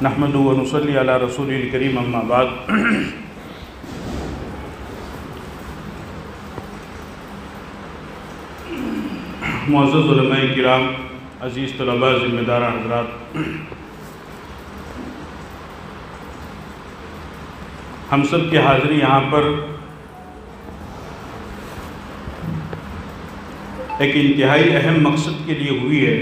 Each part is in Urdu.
نحمدہ و نصلی علی رسول الکریم اما بعد۔ معزز علماء کرام، عزیز طلباء، ذمہ دار حضرات، ہم سب کی حاضری یہاں پر ایک انتہائی اہم مقصد کے لیے ہوئی ہے،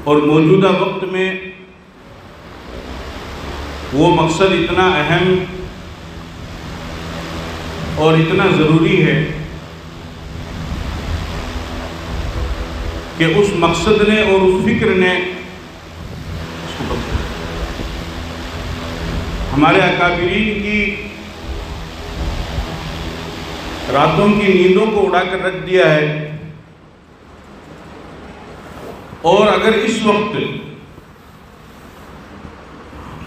اور موجودہ وقت میں وہ مقصد اتنا اہم اور اتنا ضروری ہے کہ اس مقصد نے اور اس فکر نے ہمارے اکابرین کی راتوں کی نیندوں کو اڑا کر رکھ دیا ہے، اور اگر اس وقت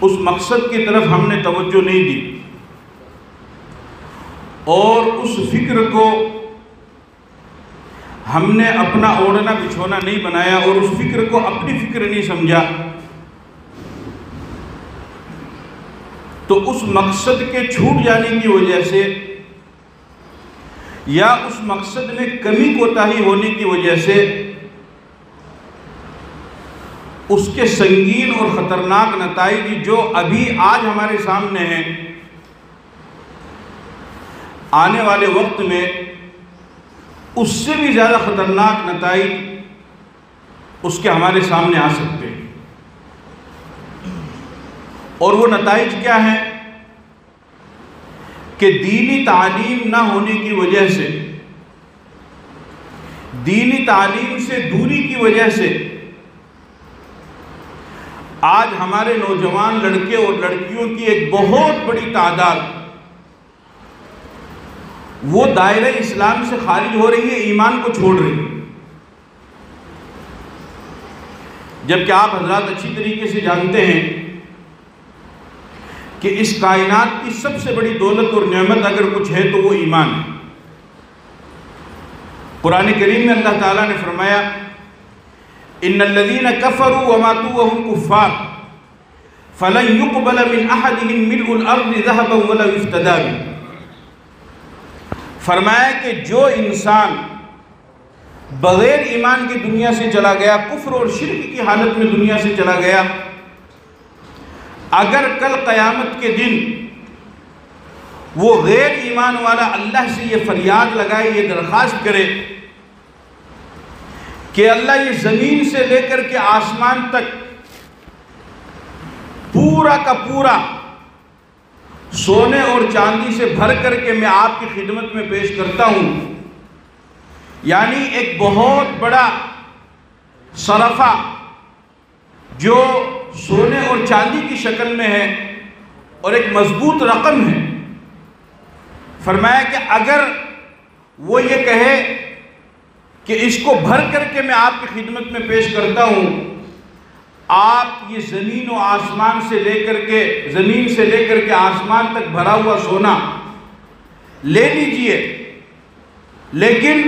اس مقصد کی طرف ہم نے توجہ نہیں دی اور اس فکر کو ہم نے اپنا اوڑھنا بچھونا نہیں بنایا اور اس فکر کو اپنی فکر نہیں سمجھا، تو اس مقصد کے چھوٹ جانے کی وجہ سے یا اس مقصد میں کمی کوتاہی ہونے کی وجہ سے اس کے سنگین اور خطرناک نتائج جو ابھی آج ہمارے سامنے ہیں، آنے والے وقت میں اس سے بھی زیادہ خطرناک نتائج اس کے ہمارے سامنے آ سکتے ہیں۔ اور وہ نتائج کیا ہیں کہ دینی تعلیم نہ ہونے کی وجہ سے، دینی تعلیم سے دوری کی وجہ سے آج ہمارے نوجوان لڑکے اور لڑکیوں کی ایک بہت بڑی تعداد وہ دائرہ اسلام سے خارج ہو رہی ہے، ایمان کو چھوڑ رہی ہے، جبکہ آپ حضرات اچھی طریقے سے جانتے ہیں کہ اس کائنات کی سب سے بڑی دولت اور نعمت اگر کچھ ہے تو وہ ایمان ہے۔ قرآن کریم میں اللہ تعالیٰ نے فرمایا ان الذين كفروا وماتوا وهم كفار فلن يقبل من احدهم ملء الارض ذهبا ولو افتدى به۔ فرمایا کہ جو انسان بغیر ایمان کی دنیا سے چلا گیا، کفر اور شرک کی حالت میں دنیا سے چلا گیا، اگر کل قیامت کے دن وہ غیر ایمان والا اللہ سے یہ فریاد لگائے، یہ درخواست کرے کہ اللہ یہ زمین سے لے کر کے آسمان تک پورا کا پورا سونے اور چاندی سے بھر کر کے میں آپ کی خدمت میں پیش کرتا ہوں، یعنی ایک بہت بڑا صرفہ جو سونے اور چاندی کی شکل میں ہے اور ایک مضبوط رقم ہے، فرمایا کہ اگر وہ یہ کہے کہ اس کو بھر کر کے میں آپ کی خدمت میں پیش کرتا ہوں، آپ یہ زمین و آسمان سے لے کر کے، زمین سے لے کر کے آسمان تک بھرا ہوا سونا لے لیجئے، لیکن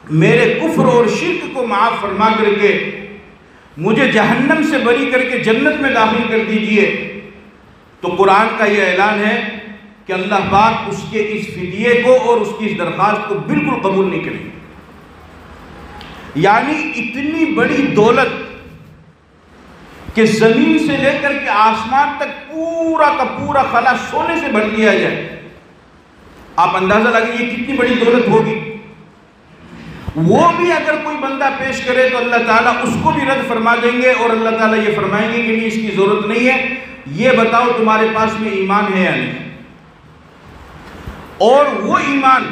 میرے کفر اور شرک کو معاف فرما کر کے مجھے جہنم سے بری کر کے جنت میں داخل کر دیجئے، تو قرآن کا یہ اعلان ہے کہ اللہ پاک اس کے اس فدیے کو اور اس کی اس درخواست کو بالکل قبول نہیں کرے گا۔ یعنی اتنی بڑی دولت کہ زمین سے لے کر کے آسمان تک پورا کا پورا خلا سونے سے بھر دیا جائے، آپ اندازہ لگائیے یہ کتنی بڑی دولت ہوگی۔ وہ بھی اگر کوئی بندہ پیش کرے تو اللہ تعالیٰ اس کو بھی رد فرما دیں گے، اور اللہ تعالیٰ یہ فرمائیں گے کہ نہیں، اس کی ضرورت نہیں ہے، یہ بتاؤ تمہارے پاس میں ایمان ہے یا نہیں۔ اور وہ ایمان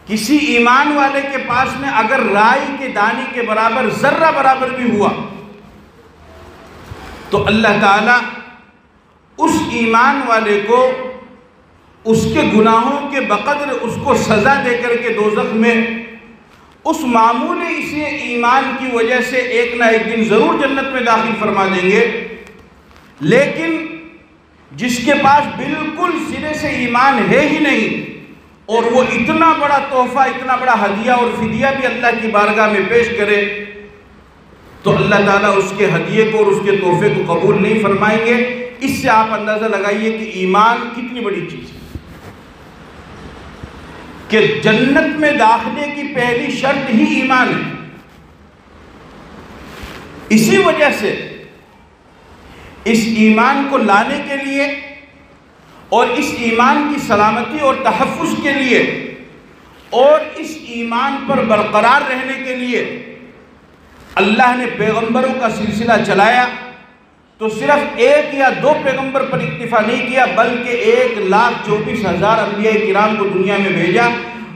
کسی ایمان والے کے پاس میں اگر رائی کے دانے کے برابر، ذرہ برابر بھی ہوا، تو اللہ تعالیٰ اس ایمان والے کو اس کے گناہوں کے بقدر اس کو سزا دے کر کے دوزخ میں اس معمول اسے ایمان کی وجہ سے ایک نہ ایک دن ضرور جنت میں داخل فرما دیں گے۔ لیکن جس کے پاس بالکل سرے سے ایمان ہے ہی نہیں، اور وہ اتنا بڑا تحفہ، اتنا بڑا ہدیہ اور فدیہ بھی اللہ کی بارگاہ میں پیش کرے، تو اللہ تعالیٰ اس کے ہدیے کو اور اس کے تحفے کو قبول نہیں فرمائیں گے۔ اس سے آپ اندازہ لگائیے کہ ایمان کتنی بڑی چیز ہے، کہ جنت میں داخلے کی پہلی شرط ہی ایمان ہے۔ اسی وجہ سے اس ایمان کو لانے کے لیے اور اس ایمان کی سلامتی اور تحفظ کے لیے اور اس ایمان پر برقرار رہنے کے لیے اللہ نے پیغمبروں کا سلسلہ چلایا، تو صرف ایک یا دو پیغمبر پر اکتفا نہیں کیا، بلکہ 1,24,000 انبیاء کرام کو دنیا میں بھیجا۔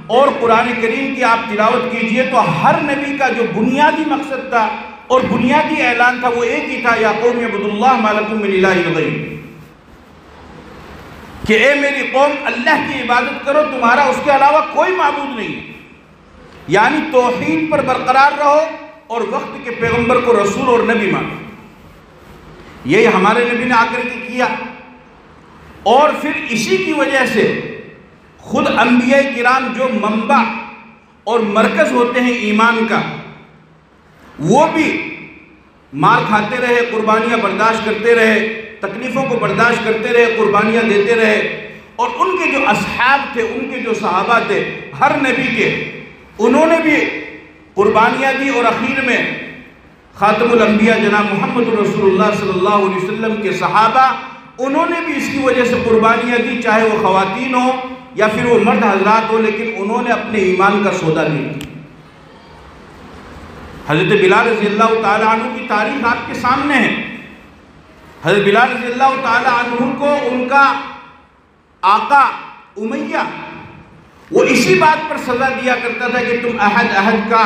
اور قرآن کریم کی آپ تلاوت کیجئے تو ہر نبی کا جو بنیادی مقصد تھا اور بنیادی اعلان تھا وہ ایک ہی تھا، یا قوم اعبدوا اللہ ما لکم من الہ غیرہ، کہ اے میری قوم اللہ کی عبادت کرو، تمہارا اس کے علاوہ کوئی معبود نہیں ہے۔ یعنی توحید پر برقرار رہو اور وقت کے پیغمبر کو رسول اور نبی مانو۔ یہی ہمارے نبی نے آ کر کے کیا، اور پھر اسی کی وجہ سے خود انبیاء کرام جو منبع اور مرکز ہوتے ہیں ایمان کا، وہ بھی مار کھاتے رہے، قربانیاں برداشت کرتے رہے، تکلیفوں کو برداشت کرتے رہے، قربانیاں دیتے رہے، اور ان کے جو اصحاب تھے، ان کے جو صحابہ تھے ہر نبی کے، انہوں نے بھی قربانیاں دی، اور اخیر میں خاتم الانبیاء جناب محمد رسول اللہ صلی اللہ علیہ وسلم کے صحابہ، انہوں نے بھی اس کی وجہ سے قربانیاں دی، چاہے وہ خواتین ہو یا پھر وہ مرد حضرات ہو، لیکن انہوں نے اپنے ایمان کا سودا نہیں کیا۔ حضرت بلال رضی اللہ تعالیٰ عنہ کی تاریخ آپ کے سامنے ہے۔ حضرت بلال رضی اللہ تعالیٰ عنہ کو ان کا آقا امیہ وہ اسی بات پر سزا دیا کرتا تھا کہ تم عہد کا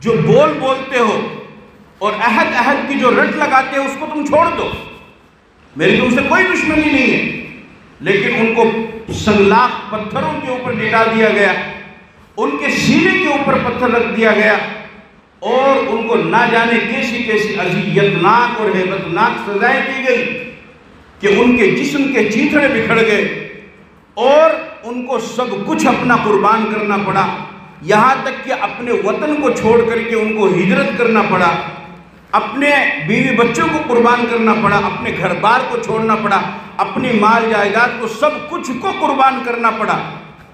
جو بول بولتے ہو اور عہد کی جو رٹ لگاتے ہو اس کو تم چھوڑ دو، میری تم سے کوئی دشمنی نہیں ہے۔ لیکن ان کو سنگلاخ پتھروں کے اوپر لٹا دیا گیا، ان کے سینے کے اوپر پتھر رکھ دیا گیا، اور ان کو نہ جانے کیسی کیسی اذیتناک اور ہیبتناک سزائیں دی گئی کہ ان کے جسم کے چیتھڑے بکھر گئے، اور ان کو سب کچھ اپنا قربان کرنا پڑا، یہاں تک کہ اپنے وطن کو چھوڑ کر کے ان کو ہجرت کرنا پڑا، اپنے بیوی بچوں کو قربان کرنا پڑا، اپنے گھر بار کو چھوڑنا پڑا، اپنی مال جائیداد کو سب کچھ کو قربان کرنا پڑا،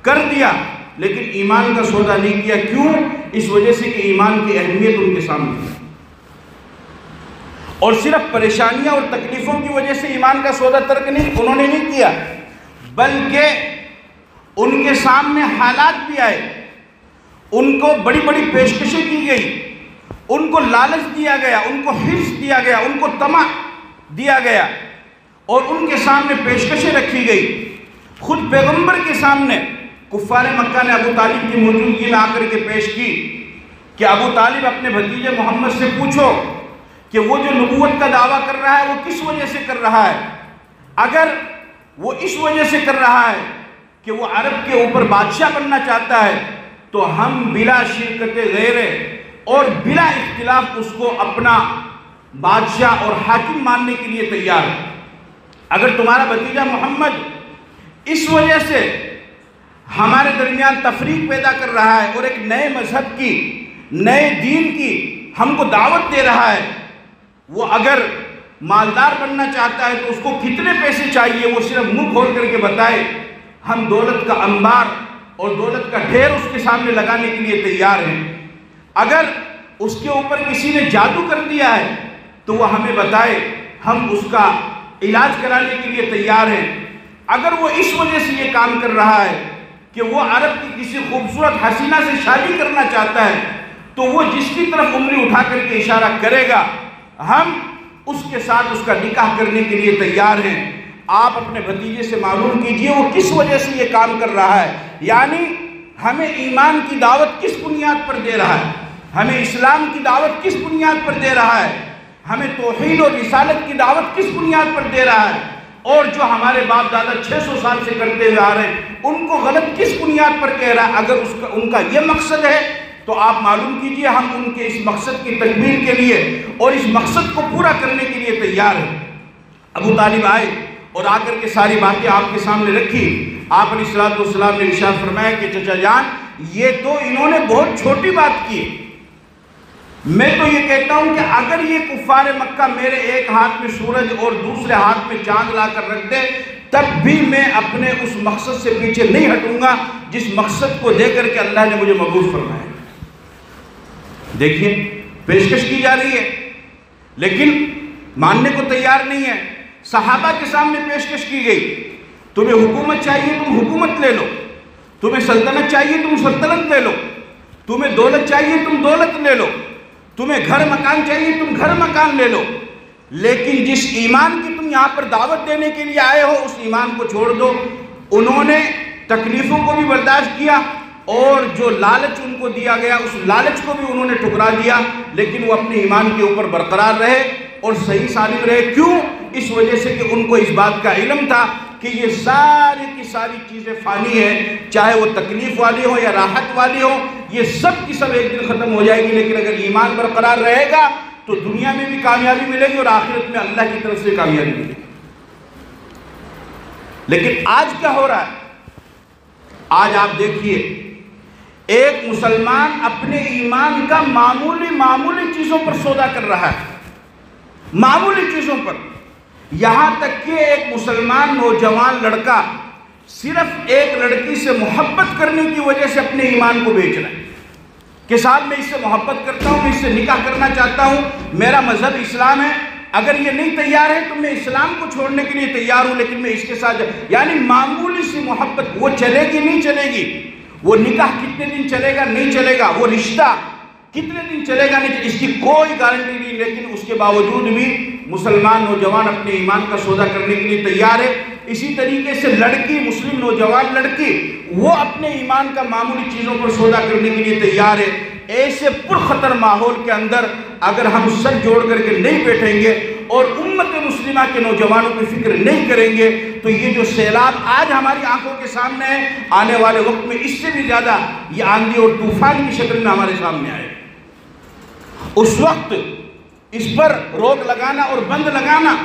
کر دیا، لیکن ایمان کا سودا نہیں کیا۔ کیوں؟ اس وجہ سے کہ ایمان کی اہمیت ان کے سامنے ہے، اور صرف پریشانیاں اور تکلیفوں کی وجہ سے ایمان کا سودا ترک نہیں انہوں نے نہیں کیا، بلکہ ان کے سامنے حالات بھی آئے، ان کو بڑی بڑی پیشکشیں کی گئی، ان کو لالچ دیا گیا، ان کو حرص دیا گیا، ان کو طمع دیا گیا، اور ان کے سامنے پیشکشیں رکھی گئی۔ خود پیغمبر کے سامنے کفار مکہ نے ابو طالب کی موجودگی میں آ کر کے پیش کی کہ ابو طالب اپنے بھتیجے محمد سے پوچھو کہ وہ جو نبوت کا دعویٰ کر رہا ہے وہ کس وجہ سے کر رہا ہے؟ اگر وہ اس وجہ سے کر رہا ہے کہ وہ عرب کے اوپر بادشاہ بننا چاہتا ہے تو ہم بلا شرکت غیر اور بلا اختلاف اس کو اپنا بادشاہ اور حاکم ماننے کے لیے تیار ہے۔ اگر تمہارا بھتیجا محمد اس وجہ سے ہمارے درمیان تفریق پیدا کر رہا ہے اور ایک نئے مذہب کی، نئے دین کی ہم کو دعوت دے رہا ہے، وہ اگر مالدار بننا چاہتا ہے تو اس کو کتنے پیسے چاہیے وہ صرف منہ کھول کر کے بتائے، ہم دولت کا انبار اور دولت کا ڈھیر اس کے سامنے لگانے کے لیے تیار ہیں۔ اگر اس کے اوپر کسی نے جادو کر دیا ہے تو وہ ہمیں بتائے، ہم اس کا علاج کرانے کے لیے تیار ہیں۔ اگر وہ اس وجہ سے یہ کام کر رہا ہے کہ وہ عرب کی کسی خوبصورت حسینہ سے شادی کرنا چاہتا ہے تو وہ جس کی طرف انگلی اٹھا کر کے اشارہ کرے گا ہم اس کے ساتھ اس کا نکاح کرنے کے لیے تیار ہیں۔ آپ اپنے بھتیجے سے معلوم کیجئے وہ کس وجہ سے یہ کام کر رہا ہے، یعنی ہمیں ایمان کی دعوت کس بنیاد پر دے رہا ہے، ہمیں اسلام کی دعوت کس بنیاد پر دے رہا ہے، ہمیں توحید اور رسالت کی دعوت کس بنیاد پر دے رہا ہے، اور جو ہمارے باپ دادا 600 سال سے کرتے ہوئے آ رہے ہیں ان کو غلط کس بنیاد پر کہہ رہا ہے۔ اگر ان کا یہ مقصد ہے تو آپ معلوم کیجئے ہم ان کے اس مقصد کی تکمیل کے لیے اور اس مقصد کو پورا کرنے کے لیے تیار ہیں۔ ابو طالب آئے اور آ کر کے ساری باتیں آپ کے سامنے رکھی۔ آپ علیہ السلام نے ارشاد فرمایا کہ چچا جان یہ تو انہوں نے بہت چھوٹی بات کی، میں تو یہ کہتا ہوں کہ اگر یہ کفار مکہ میرے ایک ہاتھ میں سورج اور دوسرے ہاتھ میں چاند لا کر رکھ دے، تب بھی میں اپنے اس مقصد سے پیچھے نہیں ہٹوں گا جس مقصد کو دے کر کے اللہ نے مجھے مبعوث فرمایا۔ دیکھیے پیشکش کی جا رہی ہے لیکن ماننے کو تیار نہیں ہے۔ صحابہ کے سامنے پیشکش کی گئی، تمہیں حکومت چاہیے تم حکومت لے لو، تمہیں سلطنت چاہیے تم سلطنت لے لو، تمہیں دولت چاہیے تم دولت لے لو، تمہیں گھر مکان چاہیے تم گھر مکان لے لو، لیکن جس ایمان کی تم یہاں پر دعوت دینے کے لیے آئے ہو اس ایمان کو چھوڑ دو۔ انہوں نے تکلیفوں کو بھی برداشت کیا اور جو لالچ ان کو دیا گیا اس لالچ کو بھی انہوں نے ٹھکرا دیا، لیکن وہ اپنے ایمان کے اوپر برقرار رہے اور صحیح سالم رہے۔ کیوں؟ اس وجہ سے کہ ان کو اس بات کا علم تھا کہ یہ ساری کی ساری چیزیں فانی ہیں، چاہے وہ تکلیف والی ہو یا راحت والی ہو، یہ سب کی سب ایک دن ختم ہو جائے گی، لیکن اگر ایمان برقرار رہے گا تو دنیا میں بھی کامیابی ملے گی اور آخرت میں اللہ کی طرف سے کامیابی ملے گی۔ لیکن آج کیا ہو رہا ہے؟ آج آپ دیکھیے ایک مسلمان اپنے ایمان کا معمولی چیزوں پر سودا کر رہا ہے، معمولی چیزوں پر، یہاں تک کہ ایک مسلمان نوجوان لڑکا صرف ایک لڑکی سے محبت کرنے کی وجہ سے اپنے ایمان کو بیچ رہا ہے کہ صاحب میں اس سے محبت کرتا ہوں، میں اس سے نکاح کرنا چاہتا ہوں، میرا مذہب اسلام ہے، اگر یہ نہیں تیار ہے تو میں اسلام کو چھوڑنے کے لیے تیار ہوں، لیکن میں اس کے ساتھ یعنی معمولی سی محبت، وہ چلے گی نہیں چلے گی، وہ نکاح کتنے دن چلے گا نہیں چلے گا، وہ رشتہ کتنے دن چلے گا نہیں، اس کی کوئی گارنٹی نہیں، لیکن اس کے باوجود بھی مسلمان نوجوان اپنے ایمان کا سودا کرنے کے لیے تیار ہے۔ اسی طریقے سے لڑکی، مسلم نوجوان لڑکی، وہ اپنے ایمان کا معمولی چیزوں پر سودا کرنے کے لیے تیار ہے۔ ایسے پرخطر ماحول کے اندر اگر ہم سر جوڑ کر کے نہیں بیٹھیں گے اور امت مسلمہ کے نوجوانوں کی فکر نہیں کریں گے تو یہ جو سیلاب آج ہماری آنکھوں کے سامنے ہے، آنے والے وقت میں اس سے بھی زیادہ یہ آندھی اور طوفان کی شکل میں ہمارے سامنے آئے۔ اس وقت اس پر روک لگانا اور بند لگانا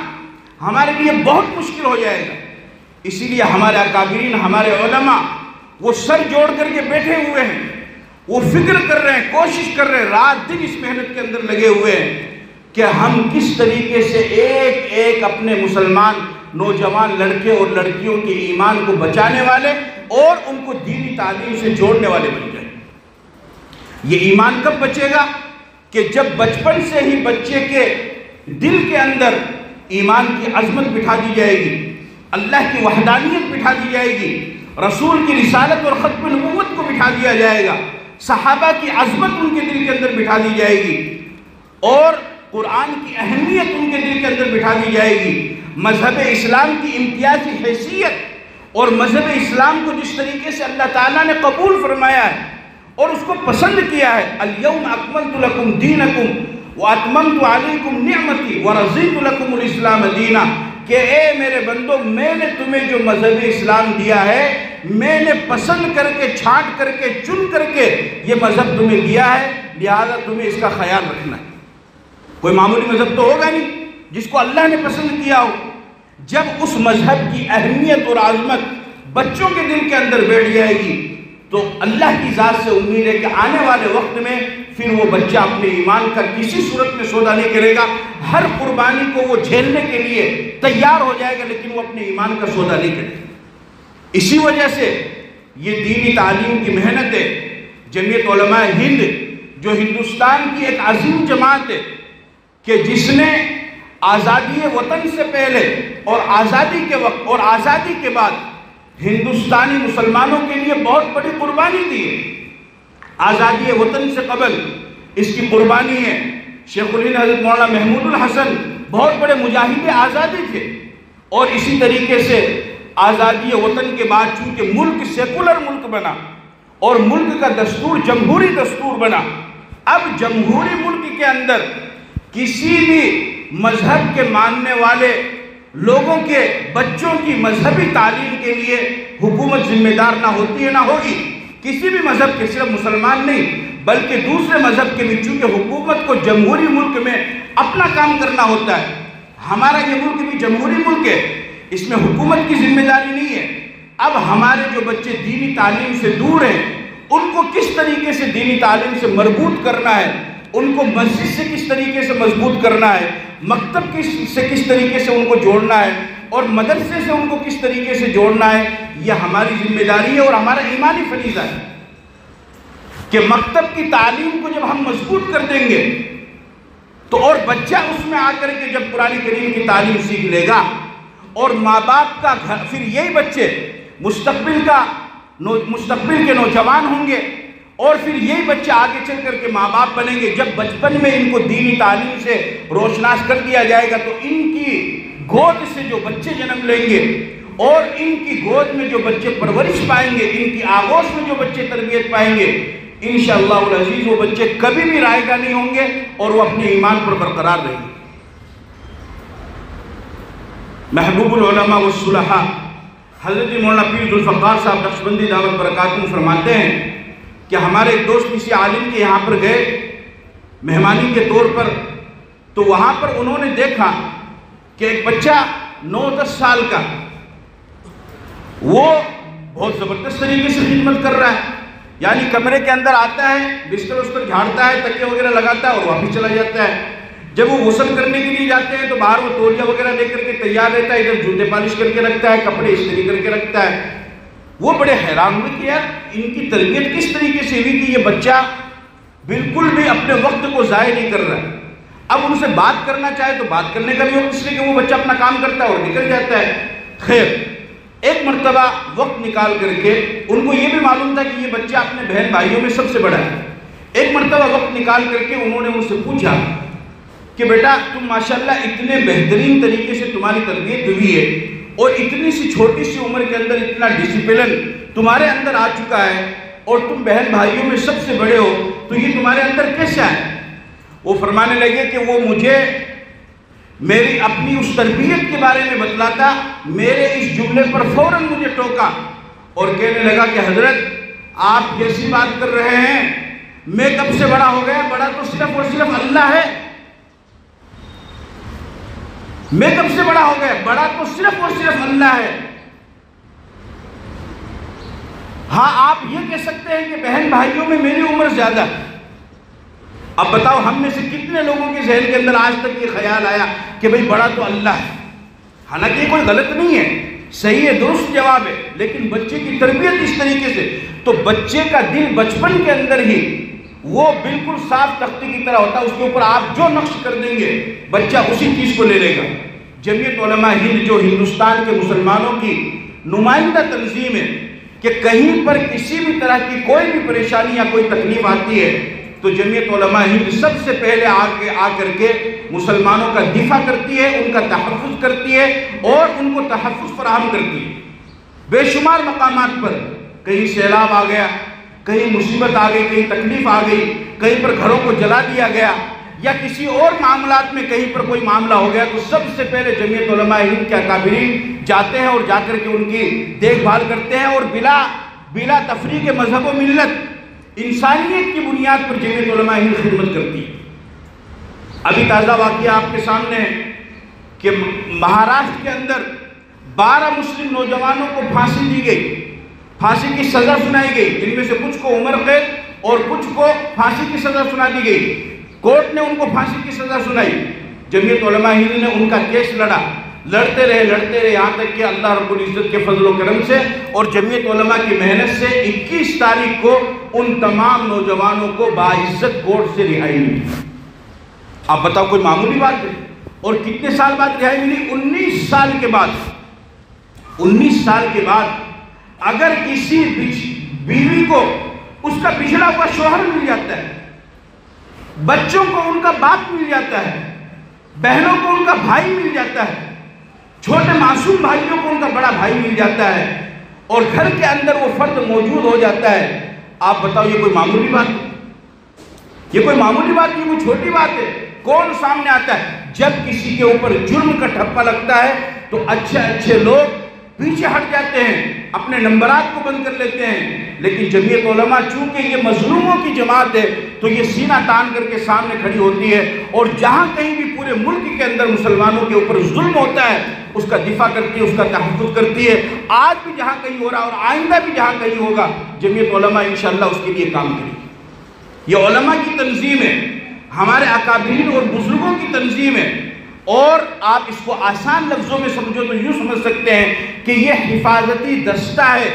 ہمارے لیے بہت مشکل ہو جائے گا۔ اسی لیے ہمارے اکابرین، ہمارے علماء وہ سر جوڑ کر کے بیٹھے ہوئے ہیں، وہ فکر کر رہے ہیں، کوشش کر رہے ہیں، رات دن اس محنت کے اندر لگے ہوئے ہیں کہ ہم کس طریقے سے ایک ایک اپنے مسلمان نوجوان لڑکے اور لڑکیوں کے ایمان کو بچانے والے اور ان کو دینی تعلیم سے جوڑنے والے بن جائیں۔ یہ ایمان کب بچے گا؟ کہ جب بچپن سے ہی بچے کے دل کے اندر ایمان کی عظمت بٹھا دی جائے گی، اللہ کی وحدانیت بٹھا دی جائے گی، رسول کی رسالت اور ختم نبوت کو بٹھا دیا جائے گا، صحابہ کی عظمت ان کے دل کے اندر بٹھا دی جائے گی اور قرآن کی اہمیت ان کے دل کے اندر بٹھا دی جائے گی، مذہب اسلام کی امتیازی حیثیت اور مذہب اسلام کو جس طریقے سے اللہ تعالیٰ نے قبول فرمایا ہے اور اس کو پسند کیا ہے، الیوم اکملت لکم دینکم واتممت علیکم نعمتی ورضیت لکم الاسلام دینا، کہ اے میرے بندو میں نے تمہیں جو مذہب اسلام دیا ہے میں نے پسند کر کے، چھانٹ کر کے، چن کر کے یہ مذہب تمہیں دیا ہے، لہذا تمہیں اس کا خیال رکھنا ہے۔ کوئی معمولی مذہب تو ہوگا نہیں جس کو اللہ نے پسند کیا ہو۔ جب اس مذہب کی اہمیت اور عظمت بچوں کے دل کے اندر بیٹھ جائے گی تو اللہ کی ذات سے امید ہے کہ آنے والے وقت میں پھر وہ بچہ اپنے ایمان کا کسی صورت میں سودا نہیں کرے گا، ہر قربانی کو وہ جھیلنے کے لیے تیار ہو جائے گا، لیکن وہ اپنے ایمان کا سودا نہیں کرے گا۔ اسی وجہ سے یہ دینی تعلیم کی محنت ہے۔ جمعیت علماء ہند جو ہندوستان کی ایک عظیم جماعت ہے کہ جس نے آزادی وطن سے پہلے اور آزادی کے وقت اور آزادی کے بعد ہندوستانی مسلمانوں کے لیے بہت بڑی قربانی دی ہے۔ آزادی وطن سے قبل اس کی قربانی ہے۔ شیخ الہند حضرت مولانا محمود الحسن بہت بڑے مجاہد آزادی تھے، اور اسی طریقے سے آزادی وطن کے بعد چونکہ ملک سیکولر ملک بنا اور ملک کا دستور جمہوری دستور بنا، اب جمہوری ملک کے اندر کسی بھی مذہب کے ماننے والے لوگوں کے بچوں کی مذہبی تعلیم کے لیے حکومت ذمہ دار نہ ہوتی ہے نہ ہوگی، کسی بھی مذہب کے، صرف مسلمان نہیں بلکہ دوسرے مذہب کے بھی، چونکہ حکومت کو جمہوری ملک میں اپنا کام کرنا ہوتا ہے۔ ہمارا یہ ملک بھی جمہوری ملک ہے، اس میں حکومت کی ذمہ داری نہیں ہے۔ اب ہمارے جو بچے دینی تعلیم سے دور ہیں ان کو کس طریقے سے دینی تعلیم سے مربوط کرنا ہے، ان کو مسجد سے کس طریقے سے مضبوط کرنا ہے، مکتب سے کس طریقے سے ان کو جوڑنا ہے، اور مدرسے سے ان کو کس طریقے سے جوڑنا ہے، یہ ہماری ذمہ داری ہے اور ہمارا ایمانی فریضہ ہے کہ مکتب کی تعلیم کو جب ہم مضبوط کر دیں گے تو اور بچہ اس میں آ کر کے جب قرآن کریم کی تعلیم سیکھ لے گا اور ماں باپ کا گھر، پھر یہی بچے مستقبل کے نوجوان ہوں گے، اور پھر یہی بچے آگے چل کر کے ماں باپ بنیں گے۔ جب بچپن میں ان کو دینی تعلیم سے روشناس کر دیا جائے گا تو ان کی گود سے جو بچے جنم لیں گے اور ان کی گود میں جو بچے پرورش پائیں گے، ان کی آغوش میں جو بچے تربیت پائیں گے، انشاءاللہ العزیز وہ بچے کبھی بھی رائے گاہ نہیں ہوں گے اور وہ اپنے ایمان پر برقرار رہیں گے۔ محبوب العلماء والصلحاء حضرت مولانا پیر ذوالفقار صاحب نقشبندی دامت برکاتہم فرماتے ہیں کہ ہمارے ایک دوست کسی عالم کے یہاں پر گئے مہمانی کے طور پر، تو وہاں پر انہوں نے دیکھا کہ ایک بچہ 9-10 سال کا وہ بہت زبردست طریقے سے خدمت کر رہا ہے، یعنی کمرے کے اندر آتا ہے، بستر استر جھاڑتا ہے، تکیے وغیرہ لگاتا ہے اور واپس چلا جاتا ہے۔ جب وہ غسل کرنے کے لیے جاتے ہیں تو باہر وہ تولیہ وغیرہ لے کر کے تیار رہتا ہے، ادھر جوتے پالش کر کے رکھتا ہے، کپڑے استری کر کے رکھتا ہے۔ وہ بڑے حیران ہوئے کہ یار ان کی تربیت کس طریقے سے ہوئی کہ یہ بچہ بالکل بھی اپنے وقت کو ضائع نہیں کر رہا ہے۔ اب ان سے بات کرنا چاہے تو بات کرنے کا بھی وقت، اس لیے کہ وہ بچہ اپنا کام کرتا ہے اور نکل جاتا ہے۔ خیر، ایک مرتبہ وقت نکال کر کے ان کو یہ بھی معلوم تھا کہ یہ بچہ اپنے بہن بھائیوں میں سب سے بڑا ہے۔ ایک مرتبہ وقت نکال کر کے انہوں نے ان سے پوچھا کہ بیٹا تم ماشاءاللہ اتنے بہترین طریقے سے تمہاری تربیت ہوئی ہے اور اتنی سی چھوٹی سی عمر کے اندر اتنا ڈسپلن تمہارے اندر آ چکا ہے اور تم بہن بھائیوں میں سب سے بڑے ہو، تو یہ تمہارے اندر کیسے آئے؟ وہ فرمانے لگے کہ وہ مجھے میری اپنی اس تربیت کے بارے میں بتلاتا، میرے اس جملے پر فوراً مجھے ٹوکا اور کہنے لگا کہ حضرت آپ کیسی بات کر رہے ہیں، میں کب سے بڑا ہو گیا؟ بڑا تو صرف اور صرف اللہ ہے۔ میں کب سے بڑا ہو گیا؟ بڑا تو صرف اور صرف اللہ ہے۔ ہاں آپ یہ کہہ سکتے ہیں کہ بہن بھائیوں میں میری عمر زیادہ ہے۔ اب بتاؤ ہم میں سے کتنے لوگوں کے ذہن کے اندر آج تک یہ خیال آیا کہ بھئی بڑا تو اللہ ہے؟ حالانکہ یہ کوئی غلط نہیں ہے، صحیح ہے، درست جواب ہے، لیکن بچے کی تربیت اس طریقے سے، تو بچے کا دل بچپن کے اندر ہی وہ بالکل صاف تختے کی طرح ہوتا ہے، اس کے اوپر آپ جو نقش کر دیں گے بچہ اسی چیز کو لے لے گا۔ جمعیت علماء ہند جو ہندوستان کے مسلمانوں کی نمائندہ تنظیم ہے، کہ کہیں پر کسی بھی طرح کی کوئی بھی پریشانی یا کوئی تکلیف آتی ہے تو جمعیت علماء ہند سب سے پہلے آگے آ کر کے مسلمانوں کا دفاع کرتی ہے، ان کا تحفظ کرتی ہے اور ان کو تحفظ فراہم کرتی ہے۔ بے شمار مقامات پر کہیں سیلاب آ گیا، کہیں مصیبت آ گئی، کہیں تکلیف آ گئی، کہیں پر گھروں کو جلا دیا گیا، یا کسی اور معاملات میں کہیں پر کوئی معاملہ ہو گیا، تو سب سے پہلے جمعیت علماء ہند کے اکابرین جاتے ہیں اور جا کر کے ان کی دیکھ بھال کرتے ہیں، اور بلا تفریق مذہب و ملت انسانیت کی بنیاد پر جمعیت علماء ہند خدمت کرتی ہے۔ ابھی تازہ واقعہ آپ کے سامنے ہے کہ مہاراشٹر کے اندر 12 مسلم نوجوانوں کو پھانسی دی گئی، پھانسی کی سزا سنائی گئی، جن میں سے کچھ کو عمر قید اور کچھ کو پھانسی کی سزا سنا دی گئی۔ کورٹ نے ان کو پھانسی کی سزا سنائی، جمعیت علماء ہند نے ان کا کیس لڑتے رہے یہاں تک کہ اللہ رب العزت کے فضل و کرم سے اور جمعیت علماء کی محنت سے 21 تاریخ کو ان تمام نوجوانوں کو باعزت کورٹ سے رہائی ملی۔ آپ بتاؤ کوئی معمولی بات ہے؟ اور کتنے سال بعد رہائی ملی؟ 19 سال کے بعد۔ 19 سال کے بعد اگر کسی بیوی کو اس کا بچھڑا ہوا شوہر مل جاتا ہے، بچوں کو ان کا باپ مل جاتا ہے، بہنوں کو ان کا بھائی مل جاتا ہے، چھوٹے معصوم بھائیوں کو ان کا بڑا بھائی مل جاتا ہے، اور گھر کے اندر وہ فرد موجود ہو جاتا ہے، آپ بتاؤ یہ کوئی معمولی بات ہے؟ یہ کوئی معمولی بات نہیں، کوئی چھوٹی بات ہے؟ کون سامنے آتا ہے؟ جب کسی کے اوپر جرم کا ٹھپا لگتا ہے تو اچھے لوگ پیچھے ہٹ جاتے ہیں، اپنے نمبرات کو بند کر لیتے ہیں، لیکن جمعیت علماء چونکہ یہ مظلوموں کی جماعت ہے تو یہ سینہ تان کر کے سامنے کھڑی ہوتی ہے، اور جہاں کہیں بھی پورے ملک کے اندر مسلمانوں کے اوپر ظلم ہوتا ہے اس کا دفاع کرتی ہے، اس کا تحفظ کرتی ہے۔ آج بھی جہاں کہیں ہو رہا اور آئندہ بھی جہاں کہیں ہوگا، جمعیت علماء انشاءاللہ اس کے لیے کام کرے گی۔ یہ علماء کی تنظیم ہے، ہمارے اکابرین اور بزرگوں کی تنظیم ہے، اور آپ اس کو آسان لفظوں میں سمجھو تو یوں سمجھ سکتے ہیں کہ یہ حفاظتی دستہ ہے،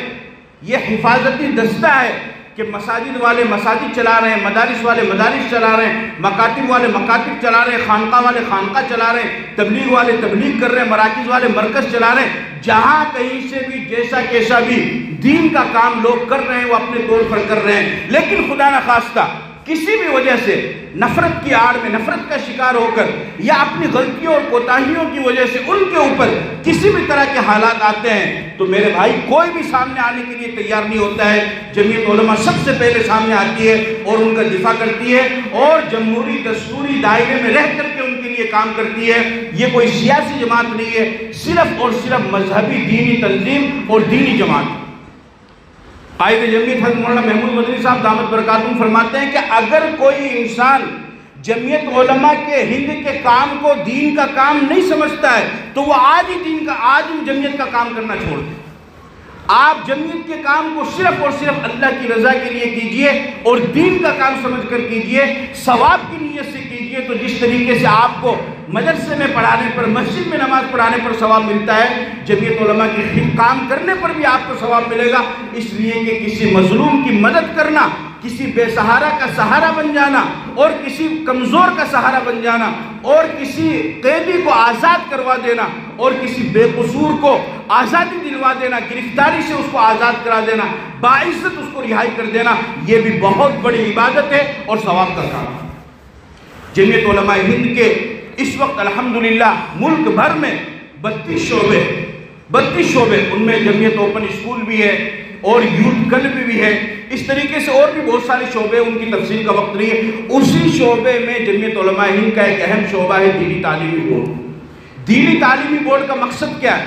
یہ حفاظتی دستہ ہے کہ مساجد والے مساجد چلا رہے ہیں، مدارس والے مدارس چلا رہے ہیں، مکاتب والے مکاتب چلا رہے ہیں، خانقاہ والے خانقاہ چلا رہے ہیں، تبلیغ والے تبلیغ کر رہے ہیں، مراکز والے مرکز چلا رہے ہیں، جہاں کہیں سے بھی جیسا کیسا بھی دین کا کام لوگ کر رہے ہیں وہ اپنے طور پر کر رہے ہیں، لیکن خدا نخواستہ کسی بھی وجہ سے نفرت کی آڑ میں نفرت کا شکار ہو کر یا اپنی غلطیوں اور کوتاہیوں کی وجہ سے ان کے اوپر کسی بھی طرح کے حالات آتے ہیں تو میرے بھائی کوئی بھی سامنے آنے کے لیے تیار نہیں ہوتا ہے۔ جمعیت علماء سب سے پہلے سامنے آتی ہے اور ان کا دفاع کرتی ہے اور جمہوری دستوری دائرے میں رہ کر کے ان کے لیے کام کرتی ہے۔ یہ کوئی سیاسی جماعت نہیں ہے، صرف اور صرف مذہبی دینی تنظیم اور دینی جماعت۔ قائد جمعیت حضرت مولانا محمود مدنی صاحب دامت برکاتہم فرماتے ہیں کہ اگر کوئی انسان جمعیت علماء کے ہند کے کام کو دین کا کام نہیں سمجھتا ہے تو وہ آج ہی جمعیت کا کام کرنا چھوڑ دے۔ آپ جمعیت کے کام کو صرف اور صرف اللہ کی رضا کے لیے کیجئے اور دین کا کام سمجھ کر کیجئے، ثواب کی نیت سے کیجئے، تو جس طریقے سے آپ کو مدرسے میں پڑھانے پر، مسجد میں نماز پڑھانے پر ثواب ملتا ہے، جمعیت علماء کے کام کرنے پر بھی آپ کو ثواب ملے گا، اس لیے کہ کسی مظلوم کی مدد کرنا، کسی بے سہارا کا سہارا بن جانا اور کسی کمزور کا سہارا بن جانا اور کسی قیدی کو آزاد کروا دینا اور کسی بے قصور کو آزادی دلوا دینا، گرفتاری سے اس کو آزاد کرا دینا، باعزت اس کو رہائی کر دینا، یہ بھی بہت بڑی عبادت ہے اور ثواب کا کام ہے۔ جمعیت علماء ہند کے اس وقت الحمدللہ ملک بھر میں 32 شعبے، ان میں جمعیت اوپن اسکول بھی ہے اور یوتھ کلب بھی ہے، اس طریقے سے اور بھی بہت سارے شعبے، ان کی تفصیل کا وقت نہیں ہے۔ اسی شعبے میں جمعیت علماء ہند کا ایک اہم شعبہ ہے دینی تعلیمی بورڈ۔ دینی تعلیمی بورڈ کا مقصد کیا ہے؟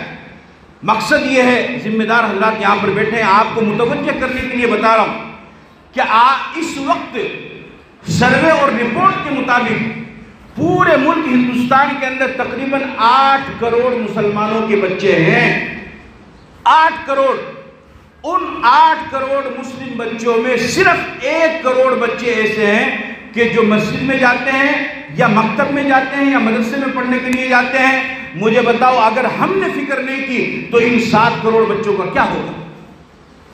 مقصد یہ ہے، ذمہ دار حضرات یہاں پر بیٹھے ہیں، آپ کو متوجہ کرنے کے لیے بتا رہا ہوں کہ اس وقت سروے اور رپورٹ کے مطابق پورے ملک ہندوستان کے اندر تقریباً 8 کروڑ مسلمانوں کے بچے ہیں، 8 کروڑ۔ ان 8 کروڑ مسلم بچوں میں صرف 1 کروڑ بچے ایسے ہیں کہ جو مسجد میں جاتے ہیں یا مکتب میں جاتے ہیں یا مدرسے میں پڑھنے کے لیے جاتے ہیں۔ مجھے بتاؤ اگر ہم نے فکر نہیں کی تو ان 7 کروڑ بچوں کا کیا ہوگا؟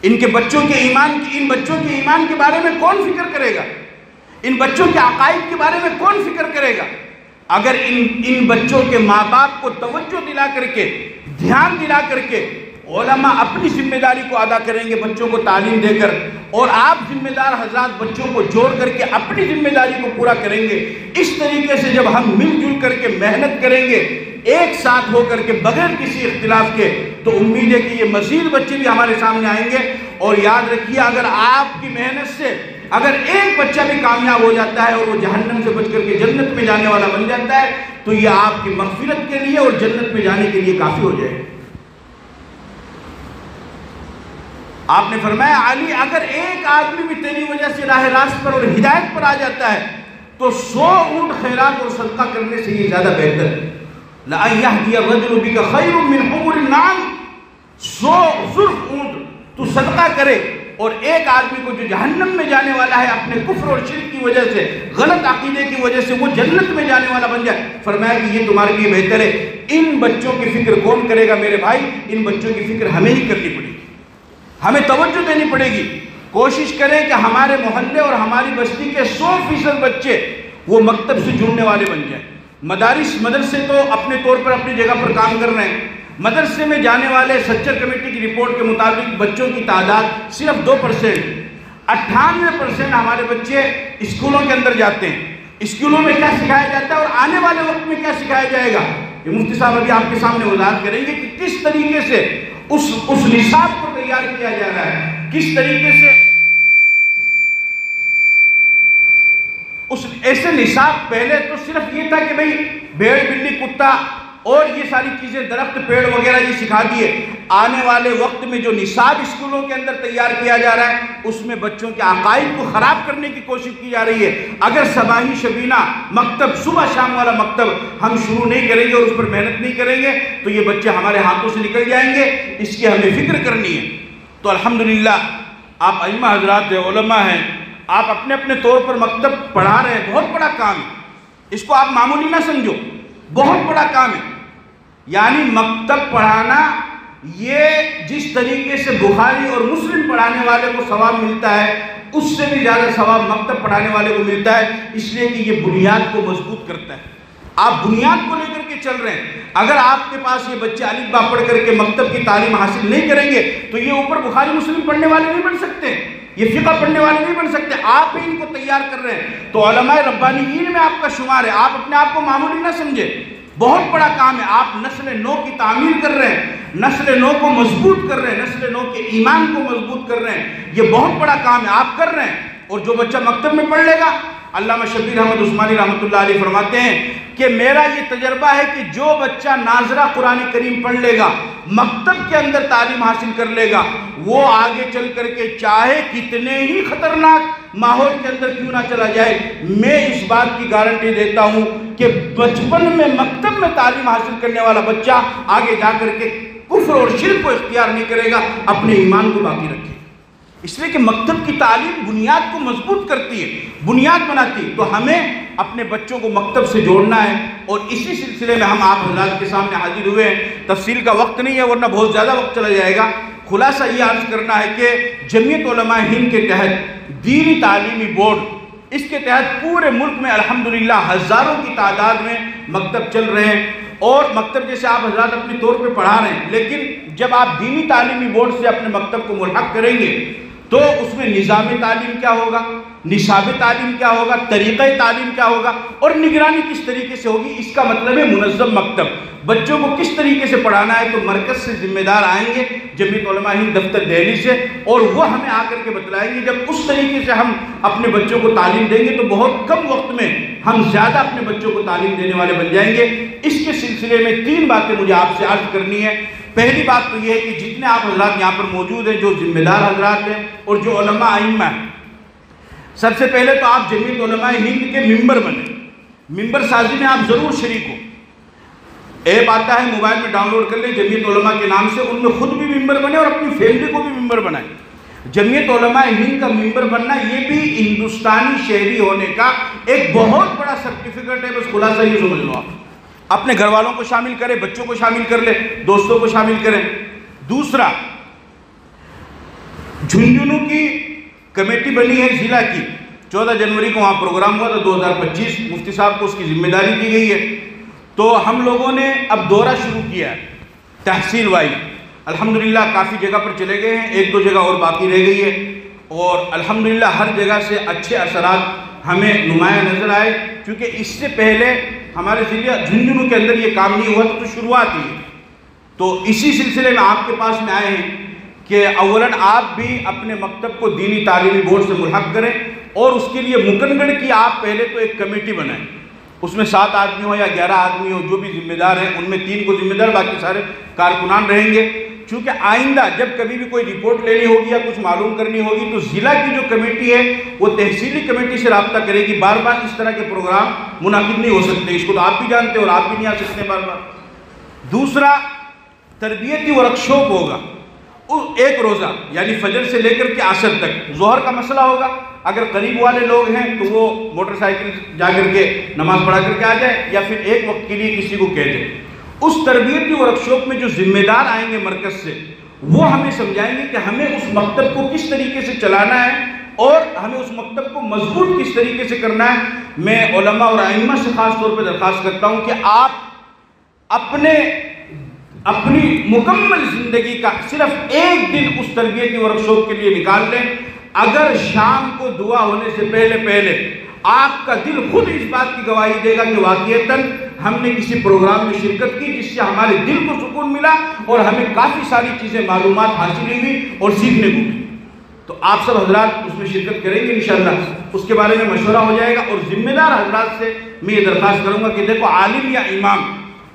ان بچوں کے ایمان کے بارے میں کون فکر کرے گا؟ ان بچوں کے عقائد کے بارے میں کون فکر کرے گا؟ اگر ان بچوں کے ماں باپ کو توجہ دلا کر کے، دھیان دلا کر کے علماء اپنی ذمہ داری کو ادا کریں گے بچوں کو تعلیم دے کر، اور آپ ذمہ دار حضرات بچوں کو جوڑ کر کے اپنی ذمہ داری کو پورا کریں گے، اس طریقے سے جب ہم مل جل کر کے محنت کریں گے ایک ساتھ ہو کر کے بغیر کسی اختلاف کے، تو امید ہے کہ یہ مزید بچے بھی ہمارے سامنے آئیں گے۔ اور یاد رکھیے اگر آپ کی محنت سے اگر ایک بچہ بھی کامیاب ہو جاتا ہے اور وہ جہنم سے بچ کر کے جنت میں جانے والا بن جاتا ہے تو یہ آپ کی مغفرت کے لیے اور جنت میں جانے کے لیے کافی ہو جائے۔ آپ نے فرمایا علی اگر ایک آدمی بھی تیری وجہ سے راہ راست پر اور ہدایت پر آ جاتا ہے تو 100 اونٹ خیرات اور صدقہ کرنے سے یہ زیادہ بہتر ہے۔ لَأَن يَهْدِيَ الرَّجُلُ بِكَ خَيْرٌ مِّنْ حُمُرِ النَّعَمِ، 100 ضرب اونٹ تو صدقہ کرے اور ایک آدمی کو جو جہنم میں جانے والا ہے اپنے کفر اور شرک کی وجہ سے، غلط عقیدے کی وجہ سے وہ جنت میں جانے والا بن جائے، فرمایا کہ یہ تمہارے لیے بہتر ہے۔ ان بچوں کی فکر کون کرے گا میرے بھائی؟ ان بچوں کی فکر ہمیں ہی کرنی پڑے گی، ہمیں توجہ دینی پڑے گی۔ کوشش کریں کہ ہمارے محلے اور ہماری بستی کے 100% بچے وہ مکتب سے جڑنے والے بن جائیں۔ مدرسے تو اپنے طور پر اپنی جگہ پر کام کر رہے ہیں، مدرسے میں جانے والے سچر کمیٹی کی رپورٹ کے مطابق بچوں کی تعداد صرف 2%، 98% ہمارے بچے اسکولوں کے اندر جاتے ہیں۔ اسکولوں میں کیا سکھایا جاتا ہے اور آنے والے وقت میں کیا سکھایا جائے گا، یہ مفتی صاحب ابھی آپ کے سامنے وضاحت کریں گے کہ کس طریقے سے اس نصاب کو تیار کیا جا رہا ہے، کس طریقے سے ایسے نصاب۔ پہلے تو صرف یہ تھا کہ بھئی بھیڑ بلی کتا اور یہ ساری چیزیں درخت پیڑ وغیرہ یہ سکھا دیے۔ آنے والے وقت میں جو نصاب اسکولوں کے اندر تیار کیا جا رہا ہے اس میں بچوں کے عقائد کو خراب کرنے کی کوشش کی جا رہی ہے۔ اگر صباحی شبینہ مکتب، صبح شام والا مکتب ہم شروع نہیں کریں گے اور اس پر محنت نہیں کریں گے تو یہ بچے ہمارے ہاتھوں سے نکل جائیں گے، اس کی ہمیں فکر کرنی ہے۔ تو الحمدللہ آپ ائمہ حضرات علماء ہیں، آپ اپنے اپنے طور پر مکتب پڑھا رہے ہیں، بہت بڑا کام ہے، اس کو آپ معمولی نہ سمجھو، بہت بڑا کام ہے۔ یعنی مکتب پڑھانا، یہ جس طریقے سے بخاری اور مسلم پڑھانے والے کو ثواب ملتا ہے، اس سے بھی زیادہ ثواب مکتب پڑھانے والے کو ملتا ہے، اس لیے کہ یہ بنیاد کو مضبوط کرتا ہے۔ آپ بنیاد کو لے کر کے چل رہے ہیں۔ اگر آپ کے پاس یہ بچے الف با پڑھ کر کے مکتب کی تعلیم حاصل نہیں کریں گے تو یہ اوپر بخاری مسلم پڑھنے والے نہیں بن سکتے، یہ فقہ پڑھنے والے نہیں بن سکتے، آپ ہی ان کو تیار کر رہے ہیں۔ تو علماء ربانیین میں آپ کا شمار ہے، آپ اپنے آپ کو معمولی نہ سمجھے، بہت بڑا کام ہے۔ آپ نسل نو کی تعمیر کر رہے ہیں، نسل نو کو مضبوط کر رہے ہیں، نسل نو کے ایمان کو مضبوط کر رہے ہیں، یہ بہت بڑا کام ہے، آپ کر رہے ہیں۔ اور جو بچہ مکتب میں پڑھ لے گا، علامہ شبیر احمد عثمانی رحمۃ اللہ علیہ فرماتے ہیں کہ میرا یہ تجربہ ہے کہ جو بچہ ناظرہ قرآن کریم پڑھ لے گا، مکتب کے اندر تعلیم حاصل کر لے گا، وہ آگے چل کر کے چاہے کتنے ہی خطرناک ماحول کے اندر کیوں نہ چلا جائے، میں اس بات کی گارنٹی دیتا ہوں کہ بچپن میں مکتب میں تعلیم حاصل کرنے والا بچہ آگے جا کر کے کفر اور شرک کو اختیار نہیں کرے گا، اپنے ایمان کو باقی رکھے۔ اس لیے کہ مکتب کی تعلیم بنیاد کو مضبوط کرتی ہے، بنیاد بناتی ہے۔ تو ہمیں اپنے بچوں کو مکتب سے جوڑنا ہے، اور اسی سلسلے میں ہم آپ حضرات کے سامنے حاضر ہوئے ہیں۔ تفصیل کا وقت نہیں ہے ورنہ بہت زیادہ وقت چلا جائے گا۔ خلاصہ یہ عرض کرنا ہے کہ جمعیت علماء ہند کے تحت دینی تعلیمی بورڈ، اس کے تحت پورے ملک میں الحمدللہ ہزاروں کی تعداد میں مکتب چل رہے ہیں، اور مکتب جیسے آپ حضرات اپنے طور پہ پڑھا رہے ہیں، لیکن جب آپ دینی تعلیمی بورڈ سے اپنے مکتب کو ملحق کریں گے تو اس میں نظام تعلیم کیا ہوگا، نصاب تعلیم کیا ہوگا، طریقہ تعلیم کیا ہوگا، اور نگرانی کس طریقے سے ہوگی۔ اس کا مطلب ہے منظم مکتب، بچوں کو کس طریقے سے پڑھانا ہے۔ تو مرکز سے ذمہ دار آئیں گے، جمعیت علماء ہند دفتر دہلی سے، اور وہ ہمیں آ کر کے بتلائیں گے۔ جب اس طریقے سے ہم اپنے بچوں کو تعلیم دیں گے تو بہت کم وقت میں ہم زیادہ اپنے بچوں کو تعلیم دینے والے بن جائیں گے۔ اس کے سلسلے میں 3 باتیں مجھے آپ سے عرض کرنی ہے۔ پہلی بات تو یہ ہے کہ جتنے آپ حضرات یہاں پر موجود ہیں، جو ذمہ دار حضرات ہیں اور جو علماء ائمہ ہیں، سب سے پہلے تو آپ جمعیت علماء ہند کے ممبر بنیں، ممبر سازی میں آپ ضرور شریک ہوں۔ ایپ آتا ہے، موبائل میں ڈاؤن لوڈ کر لیں جمعیت علماء کے نام سے، ان میں خود بھی ممبر بنیں اور اپنی فیملی کو بھی ممبر بنائیں۔ جمعیت علماء ہند کا ممبر بننا یہ بھی ہندوستانی شہری ہونے کا ایک بہت بڑا سرٹیفکیٹ ہے، بس خلاصہ یہ سمجھ لو۔ آپ اپنے گھر والوں کو شامل کریں، بچوں کو شامل کر لیں، دوستوں کو شامل کریں۔ دوسرا، جھنجھنو کی کمیٹی بنی ہے ضلع کی، 14 جنوری کو وہاں پروگرام ہوا تھا 2025، مفتی صاحب کو اس کی ذمہ داری دی گئی ہے۔ تو ہم لوگوں نے اب دورہ شروع کیا ہے تحصیل وائز، الحمدللہ کافی جگہ پر چلے گئے ہیں، 1-2 جگہ اور باقی رہ گئی ہے، اور الحمدللہ ہر جگہ سے اچھے اثرات ہمیں نمایاں نظر آئے، کیونکہ اس سے پہلے ہمارے ضلع جھنجھنو کے اندر یہ کام نہیں ہوا تو شروعات ہی ہے۔ تو اسی سلسلے میں آپ کے پاس میں آئے ہیں کہ اولاً آپ بھی اپنے مکتب کو دینی تعلیمی بورڈ سے ملحق کریں، اور اس کے لیے مکنگڑ کی آپ پہلے تو ایک کمیٹی بنائیں، اس میں 7 آدمی ہو یا 11 آدمی ہو، جو بھی ذمہ دار ہیں، ان میں 3 کو ذمہ دار، باقی سارے کارکنان رہیں گے۔ چونکہ آئندہ جب کبھی بھی کوئی رپورٹ لینی ہوگی یا کچھ معلوم کرنی ہوگی تو ضلع کی جو کمیٹی ہے وہ تحصیلی کمیٹی سے رابطہ کرے گی، بار بار اس طرح کے پروگرام منعقد نہیں ہو سکتے، اس کو تو آپ بھی جانتے ہیں اور آپ بھی نہیں آ سکتے بار بار۔ دوسرا، تربیتی ورکشاپ ہوگا 1 روزہ، یعنی فجر سے لے کر کے عصر تک، ظہر کا مسئلہ ہوگا، اگر قریب والے لوگ ہیں تو وہ موٹر سائیکل جا کر کے نماز پڑھا کر کے آ جائے، یا پھر ایک وقت کے لیے کسی کو کہہ دیں۔ اس تربیتی ورکشاپ میں جو ذمہ دار آئیں گے مرکز سے، وہ ہمیں سمجھائیں گے کہ ہمیں اس مکتب کو کس طریقے سے چلانا ہے اور ہمیں اس مکتب کو مضبوط کس طریقے سے کرنا ہے۔ میں علماء اور ائمہ سے خاص طور پہ درخواست کرتا ہوں کہ آپ اپنی مکمل زندگی کا صرف 1 دن اس تربیتی ورکشاپ کے لیے نکال لیں۔ اگر شام کو دعا ہونے سے پہلے آپ کا دل خود اس بات کی گواہی دے گا کہ واقعتاً ہم نے کسی پروگرام میں شرکت کی جس سے ہمارے دل کو سکون ملا اور ہمیں کافی ساری چیزیں معلومات حاصل ہوئی اور سیکھنے کو ملی، تو آپ سب حضرات اس میں شرکت کریں گے انشاءاللہ۔ اس کے بارے میں مشورہ ہو جائے گا، اور ذمہ دار حضرات سے میں یہ درخواست کروں گا کہ دیکھو، عالم یا امام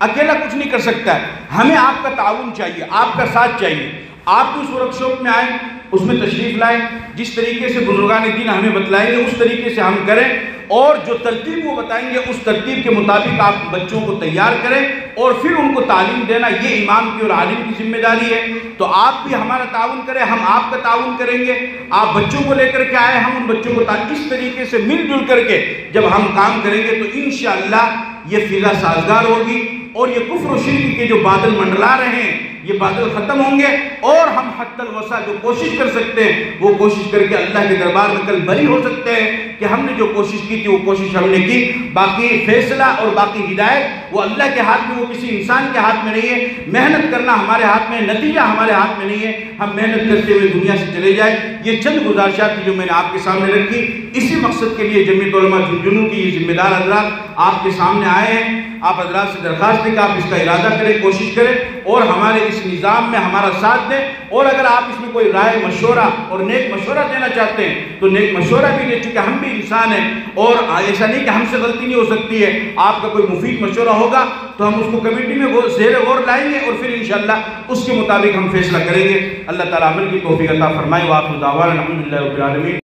اکیلا کچھ نہیں کر سکتا ہے، ہمیں آپ کا تعاون چاہیے، آپ کا ساتھ چاہیے۔ آپ بھی اس ورکشاپ میں آئیں، اس میں تشریف لائیں، جس طریقے سے بزرگان دین ہمیں بتلائیں گے اس طریقے سے ہم کریں، اور جو ترتیب وہ بتائیں گے اس ترتیب کے مطابق آپ بچوں کو تیار کریں اور پھر ان کو تعلیم دینا یہ امام کی اور عالم کی ذمہ داری ہے۔ تو آپ بھی ہمارا تعاون کریں، ہم آپ کا تعاون کریں گے۔ آپ بچوں کو لے کر کے آئے، ہم ان بچوں کو اس طریقے سے مل جل کر کے جب ہم کام کریں گے تو انشاءاللہ یہ فضا سازگار ہوگی، اور یہ کفر و شرک کے جو بادل منڈلا رہے ہیں یہ بادل ختم ہوں گے، اور ہم حتی الوسع جو کوشش کر سکتے ہیں وہ کوشش کر کے اللہ کے دربار میں کل بری ہو سکتے ہیں کہ ہم نے جو کوشش کی تھی وہ کوشش ہم نے کی۔ باقی فیصلہ اور باقی ہدایت وہ اللہ کے ہاتھ میں، وہ کسی انسان کے ہاتھ میں نہیں ہے۔ محنت کرنا ہمارے ہاتھ میں، نتیجہ ہمارے ہاتھ میں نہیں ہے۔ ہم محنت کرتے ہوئے دنیا سے چلے جائیں۔ یہ چند گزارشات تھی جو میں نے آپ کے سامنے رکھی۔ اسی مقصد کے لیے جمعیت علماء جھنجھنو کی یہ ذمہ دار حضرات آپ کے سامنے آئے ہیں۔ آپ حضرات سے درخواست ہے کہ آپ اس کا ارادہ کریں، کوشش کریں اور ہمارے اس نظام میں ہمارا ساتھ دیں، اور اگر آپ اس میں کوئی رائے مشورہ اور نیک مشورہ دینا چاہتے ہیں تو نیک مشورہ بھی دے، چونکہ ہم بھی انسان ہیں اور ایسا نہیں کہ ہم سے غلطی نہیں ہو سکتی ہے۔ آپ کا کوئی مفید مشورہ ہوگا تو ہم اس کو کمیٹی میں زیر غور لائیں گے اور پھر انشاءاللہ اس کے مطابق ہم فیصلہ کریں گے۔ اللہ تعالیٰ عمل کی توفیق عطا فرمائے۔ وآخر دعوانا الحمدللہ رب العالمین۔